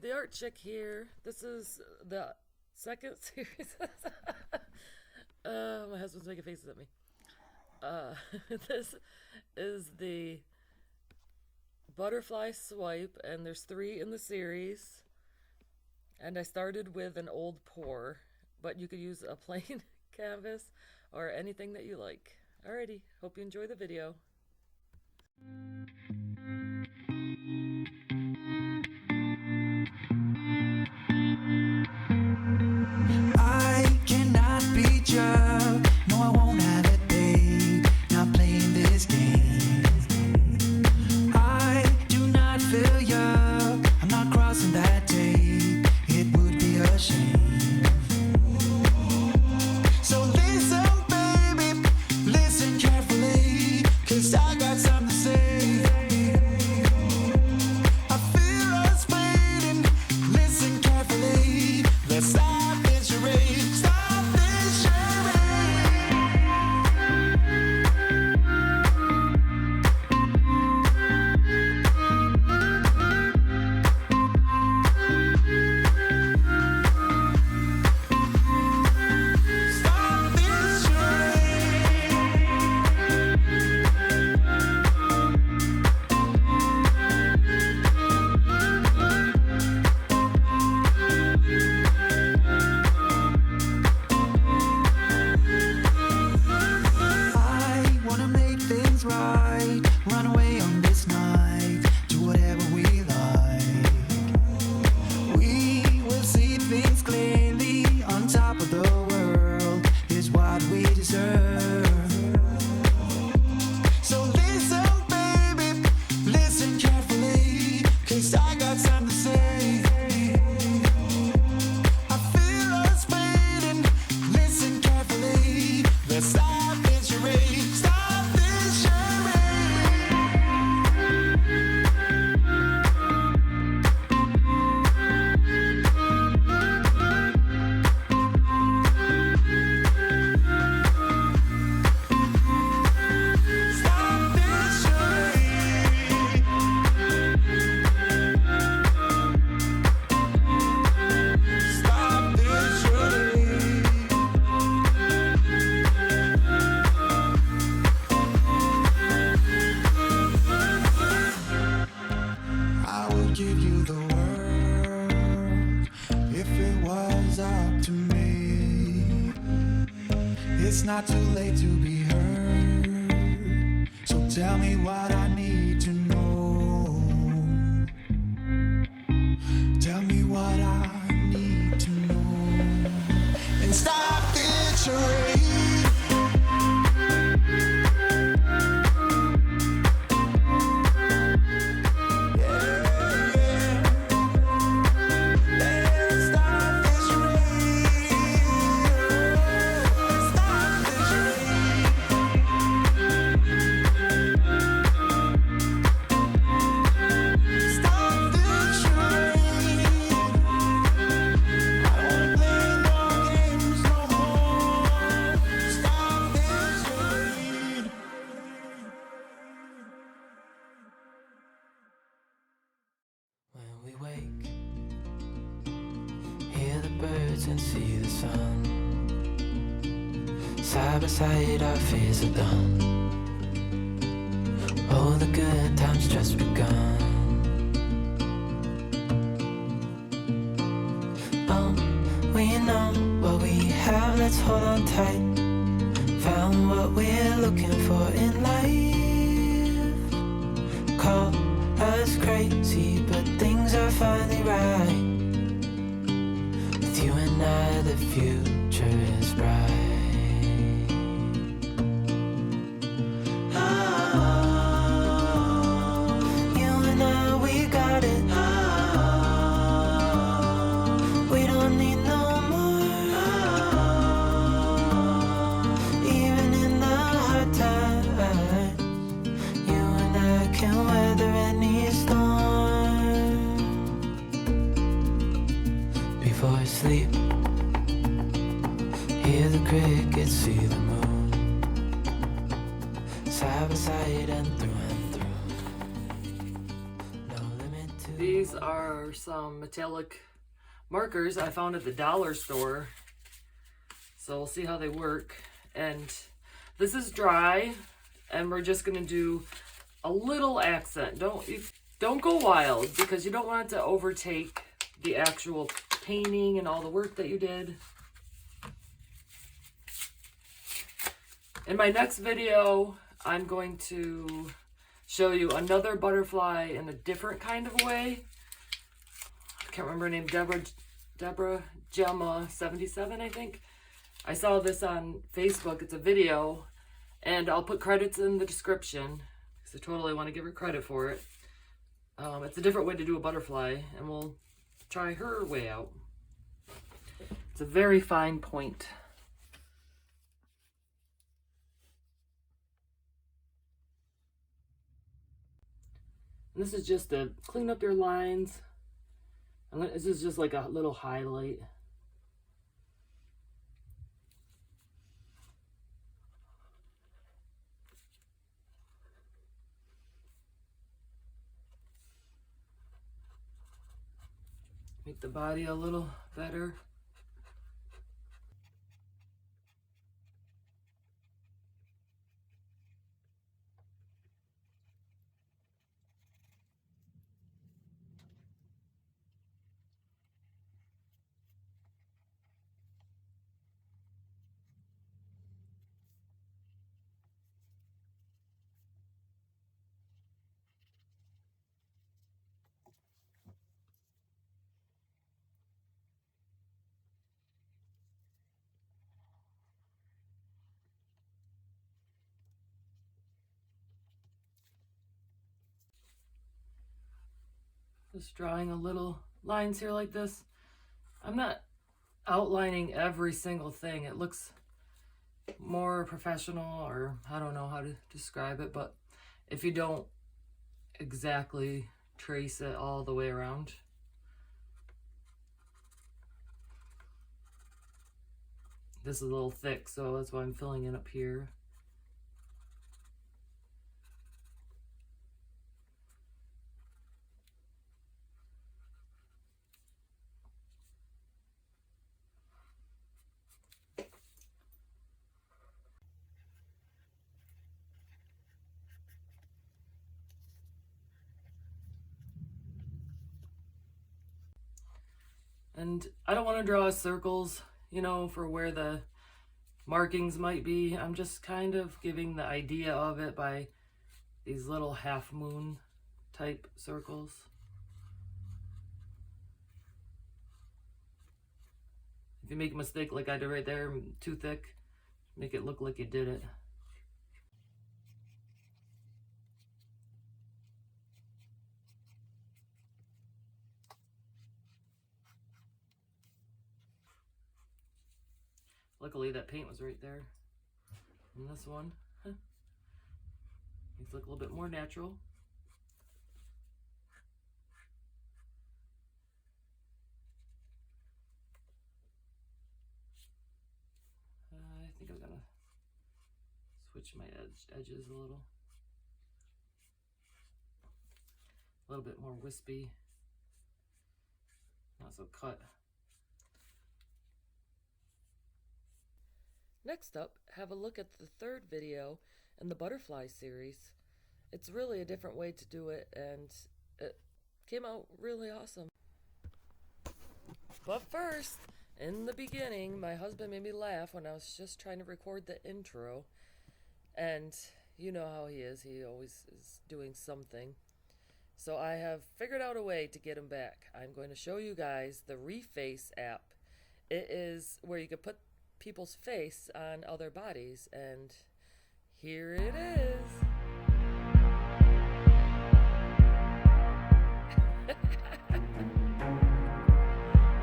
the Art Chick here. This is the second series. My husband's making faces at me. This is the butterfly swipe, and there's 3 in the series. And I started with an old pour, but you could use a plain canvas or anything that you like. Alrighty, hope you enjoy the video. I cannot beat you. No, I won't have it, babe. Not playing this game. I do not feel you. I'm not crossing that tape. It would be a shame. So listen, baby, listen carefully, 'cause I got something to say. I feel us fading. Listen carefully. Let's stop this charade. Stop this right. Run away on this night. Do whatever we like. We will see things clearly. On top of the world is what we deserve. So listen, baby, listen carefully, 'cause I got something to say. I feel us fading. Listen carefully. Let's stop this charade. Give you the world if it was up to me. It's not too late to be heard, so tell me what I need to know. Tell me what I need to know, and stop this charade. We wake, hear the birds and see the sun. Side by side our fears are done. Oh, the good times just begun. We know what we have, let's hold on tight. Found what we're looking for in life. Call us crazy, but things are finally right. With you and I, the future is bright. You and I, we got it. We don't need no more. Even in the hard times, you and I can weather any storm. Before I sleep, hear the crickets, see the moon. Side by side and through and through. No limit to These are some metallic markers I found at the dollar store. So we'll see how they work. And this is dry, and we're just gonna do a little accent. Don't go wild, because you don't want it to overtake the actual painting and all the work that you did. In my next video, I'm going to show you another butterfly in a different kind of way. I can't remember her name, Deborah Gemma 77, I think. I saw this on Facebook. It's a video, and I'll put credits in the description because I totally want to give her credit for it. It's a different way to do a butterfly, and we'll try her way out. It's a very fine point. And this is just to clean up your lines. And this is just like a little highlight. Make the body a little better. Just drawing a little lines here like this. I'm not outlining every single thing. It looks more professional, or I don't know how to describe it, but if you don't exactly trace it all the way around. This is a little thick, so that's why I'm filling it up here. And I don't want to draw circles, you know, for where the markings might be. I'm just kind of giving the idea of it by these little half moon type circles. If you make a mistake like I did right there, too thick, make it look like you did it. Luckily that paint was right there. And this one makes it look a little bit more natural. I think I'm gonna switch my edges a little bit more wispy, not so cut. Next up, have a look at the third video in the butterfly series. It's really a different way to do it, and it came out really awesome. But first, in the beginning, my husband made me laugh when I was just trying to record the intro. And you know how he is always is doing something. So I have figured out a way to get him back. I'm going to show you guys the Reface app. It is where you can put people's face on other bodies, and here it is.